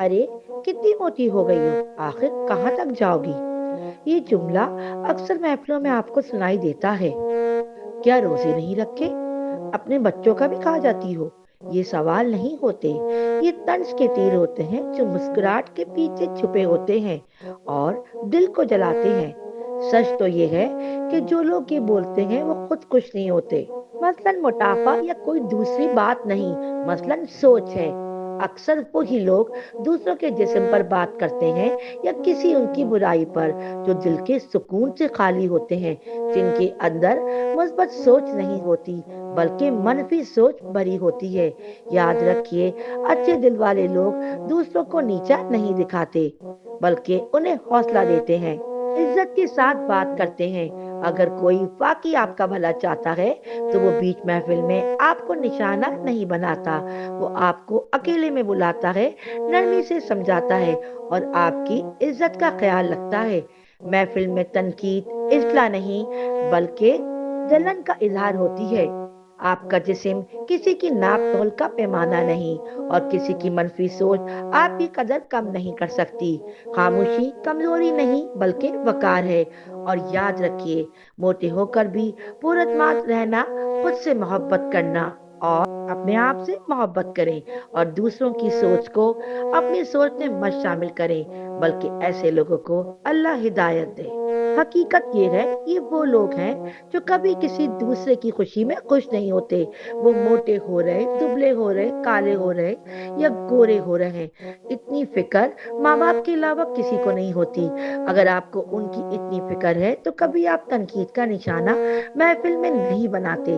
अरे, कितनी मोटी हो गई हो, आखिर कहाँ तक जाओगी? ये जुमला अक्सर महफिलों में आपको सुनाई देता है। क्या रोजे नहीं रखे? अपने बच्चों का भी खा जाती हो? ये सवाल नहीं होते, ये तंज के तीर होते हैं जो मुस्कुराहट के पीछे छुपे होते हैं और दिल को जलाते हैं। सच तो ये है कि जो लोग ये बोलते हैं वो खुद खुश नहीं होते। मसलन मोटापा या कोई दूसरी बात नहीं, मसलन सोच है। अक्सर वो ही लोग दूसरों के जिस्म पर बात करते हैं या किसी उनकी बुराई पर, जो दिल के सुकून से खाली होते हैं, जिनके अंदर मुस्बत सोच नहीं होती बल्कि मनफी सोच भरी होती है। याद रखिए, अच्छे दिल वाले लोग दूसरों को नीचा नहीं दिखाते बल्कि उन्हें हौसला देते हैं, इज्जत के साथ बात करते हैं। अगर कोई वाकई आपका भला चाहता है तो वो बीच महफिल में आपको निशाना नहीं बनाता, वो आपको अकेले में बुलाता है, नरमी से समझाता है और आपकी इज्जत का ख्याल रखता है। महफिल में तनकीद इस्ला नहीं बल्कि जलन का इजहार होती है। आपका जिस्म किसी की नाप तोल का पैमाना नहीं और किसी की मनफी सोच आपकी कदर कम नहीं कर सकती। खामोशी कमजोरी नहीं बल्कि वकार है। और याद रखिए, मोटे होकर भी पूरतमाद रहना, खुद से मोहब्बत करना और अपने आप से मोहब्बत करें और दूसरों की सोच को अपनी सोच में मत शामिल करें, बल्कि ऐसे लोगों को अल्लाह हिदायत दे। हकीकत ये है, ये वो लोग हैं जो कभी किसी दूसरे की खुशी में खुश नहीं होते। वो मोटे हो रहे, दुबले हो रहे, काले हो रहे या गोरे हो रहे हैं, इतनी फिक्र माँ बाप के अलावा किसी को नहीं होती। अगर आपको उनकी इतनी फिक्र है तो कभी आप तनकीद का निशाना महफिल में नहीं बनाते।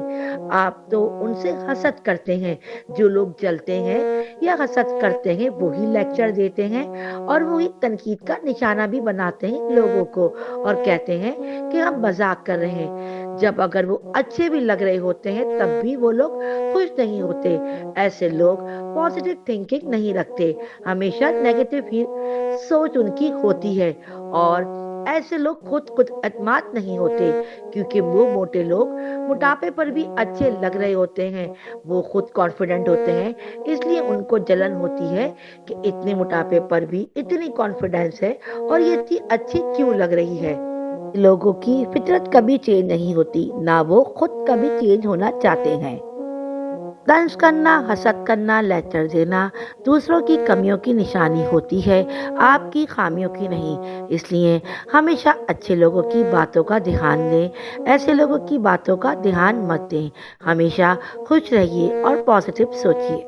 आप तो उनसे हसद करते हैं। जो लोग जलते हैं या हसद करते हैं वही लेक्चर देते हैं और वही तनकीद का निशाना भी बनाते हैं लोगों को और कहते हैं कि हम मजाक कर रहे हैं। जब अगर वो अच्छे भी लग रहे होते हैं तब भी वो लोग खुश नहीं होते। ऐसे लोग पॉजिटिव थिंकिंग नहीं रखते, हमेशा नेगेटिव ही सोच उनकी होती है। और ऐसे लोग खुद एतमाद नहीं होते, क्योंकि वो मोटे लोग मोटापे पर भी अच्छे लग रहे होते हैं। वो खुद कॉन्फिडेंट होते हैं, इसलिए उनको जलन होती है कि इतने मोटापे पर भी इतनी कॉन्फिडेंस है और ये इतनी अच्छी क्यों लग रही है। लोगों की फितरत कभी चेंज नहीं होती, ना वो खुद कभी चेंज होना चाहते हैं। तंज करना, हसद करना, लेक्चर देना दूसरों की कमियों की निशानी होती है, आपकी खामियों की नहीं। इसलिए हमेशा अच्छे लोगों की बातों का ध्यान दें, ऐसे लोगों की बातों का ध्यान मत दें। हमेशा खुश रहिए और पॉजिटिव सोचिए।